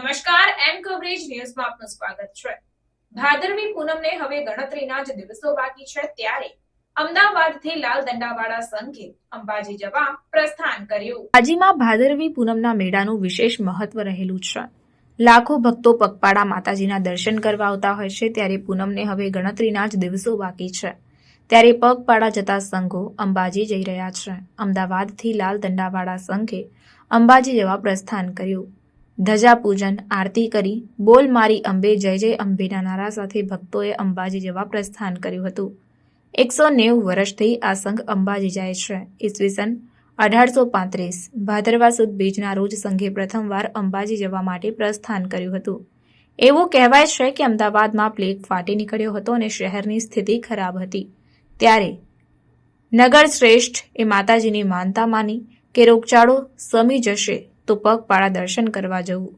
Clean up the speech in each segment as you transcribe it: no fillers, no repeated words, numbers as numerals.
નમસ્કાર, એમ કવરેજ ન્યૂઝમાં આપનું સ્વાગત છે। ભાદરવી પૂનમને હવે ગણતરીના જ દિવસો બાકી છે ત્યારે અમદાવાદથી લાલ દંડાવાળા સંઘે અંબાજી જવા પ્રસ્થાન કર્યું। અંબાજીમાં ભાદરવી પૂનમના મેળાનું વિશેષ મહત્વ રહેલું છે। લાખો ભક્તો પગપાળા માતાજીના દર્શન કરવા આવતા હોય છે ત્યારે પૂનમને હવે ગણતરીના જ દિવસો બાકી છે ત્યારે પગપાળા જતા સંઘો અંબાજી જઈ રહ્યા છે। અમદાવાદથી લાલ દંડાવાળા સંઘે અંબાજી જવા પ્રસ્થાન કર્યું। ધજા પૂજન આરતી કરી બોલ મારી અંબે જય જય અંબેના નારા સાથે ભક્તોએ અંબાજી જવા પ્રસ્થાન કર્યું હતું। 190 વર્ષથી આ સંઘ અંબાજી જાય છે। ઈસવીસન 1835 ભાદરવા સુદ બીજના રોજ સંઘે પ્રથમવાર અંબાજી જવા માટે પ્રસ્થાન કર્યું હતું। એવું કહેવાય છે કે અમદાવાદમાં પ્લેગ ફાટી નીકળ્યો હતો અને શહેરની સ્થિતિ ખરાબ હતી ત્યારે નગર શ્રેષ્ઠ એ માતાજીની માનતા માની કે રોગચાળો શમી જશે તો પગપાળા દર્શન કરવા જવું।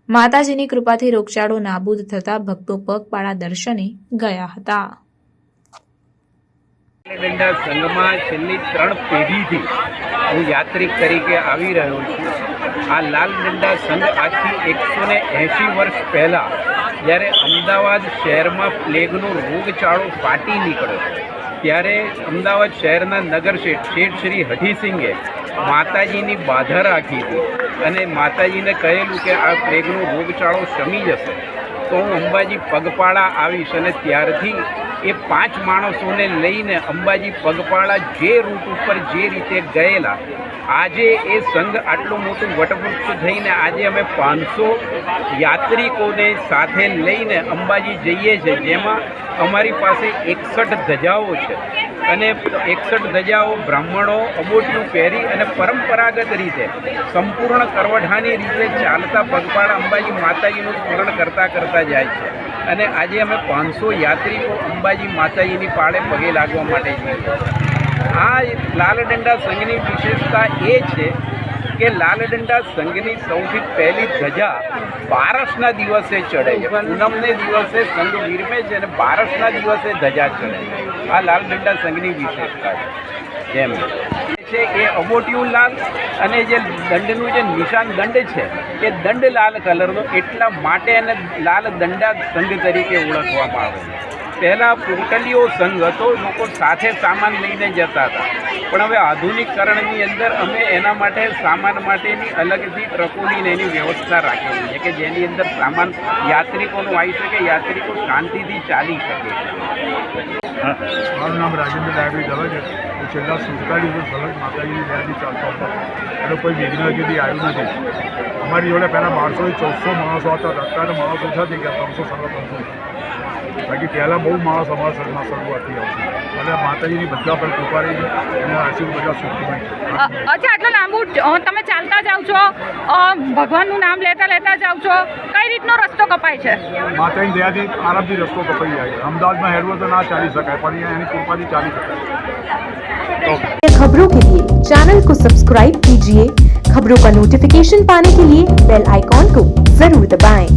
માતાજીની કૃપાથી રોગચાળો નાબૂદ થતા ભક્તો પગપાળા દર્શને ગયા હતા। દંડા સંઘમાં છેલ્લી 3 પેઢીથી હું યાત્રિક તરીકે આવી રહ્યો છું। આ લાલ દંડા સંઘ આજથી 180 વર્ષ પહેલાં જ્યારે અમદાવાદ શહેરમાં પ્લેગનો રોગચાળો ફાટી નીકળ્યો ત્યારે અમદાવાદ શહેરના નગર શેઠ શ્રી હઠીસિંગે માતાજીની બાધા રાખી હતી અને માતાજીને કહેલું કે આ પ્લેગનો રોગચાળો શમી જશે તો હું અંબાજી પગપાળા આવીશ અને ત્યારથી એ 5 માણસોને લઈને અંબાજી પગપાળા જે રૂટ ઉપર જે રીતે ગયેલા આજે એ સંઘ આટલું મોટું વટવૃક્ષ થઈને આજે અમે 500 યાત્રિકોને સાથે લઈને અંબાજી જઈએ છીએ જેમાં અમારી પાસે 61 ધજાઓ છે અને 61 ધજાઓ બ્રાહ્મણો અબોટિયું પહેરી અને પરંપરાગત રીતે સંપૂર્ણ કરવઠાની રીતે ચાલતા પગપાળા અંબાજી માતાજીનું સ્મરણ કરતા જાય છે અને આજે અમે 500 યાત્રિકો અંબાજી માતાજીની પાળે પગે લાગવા માટે જઈએ। આ લાલ દંડા સંઘની વિશેષતા એ છે કે લાલ દંડા સંઘની સૌથી પહેલી ધજા બારસના દિવસે ચડે છે। પૂનમને દિવસે સંઘ વિરમે છે અને બારસના દિવસે ધજા ચડે છે। આ લાલ દંડા સંઘની વિશેષતા છે। જેમ છે એ અબોટિયું લાલ અને જે દંડનું જે નિશાન દંડ છે એ દંડ લાલ કલરનો એટલા માટે એને લાલ દંડા સંઘ તરીકે ઓળખવામાં આવે છે। પહેલાં પોટલીઓ સંઘ હતો, લોકો સાથે સામાન લઈને જતા હતા પણ હવે આધુનિકકરણની અંદર અમે એના માટે સામાન માટેની અલગથી ટ્રકોની એની વ્યવસ્થા રાખેલી છે કે જેની અંદર સામાન યાત્રિકોનું આવી શકે, યાત્રિકો શાંતિથી ચાલી શકે। મારું નામ રાજેન્દ્ર ડાયરી દવે છે। હું છેલ્લા 47 વર્ષ ભગત માતાજીની દયાથી ચાલતો હતો એનો કોઈ વિઘ્ન હજુથી આવ્યું નથી। અમારી જોડે પહેલાં 1200 માણસો હતા, અત્યારે માણસો ઓછા થઈ ગયા, 300 બાકી પહેલાં બહુ માણસ અમારા શહેરમાં શરૂઆતથી આવતી અને માતાજીની બધા પર કૃપા રહી અને આશીર્વાદ બધા સુખી। અચ્છા, આટલો લાંબુ તમે ચાલતા જાઓ છો, ભગવાનનું નામ લેતા જાઓ છો, કઈ રીતનો રસ્તો કપાય છે? માતાજીની દયાથી આરામથી રસ્તો કપાઈ જાય છે। અમદાવાદમાં હેડવો તો ના ચાલી શકાય પણ એની કૃપાથી ચાલી શકાય। खबरों के लिए चैनल को सब्सक्राइब कीजिए। खबरों का नोटिफिकेशन पाने के लिए बेल आइकॉन को जरूर दबाएं।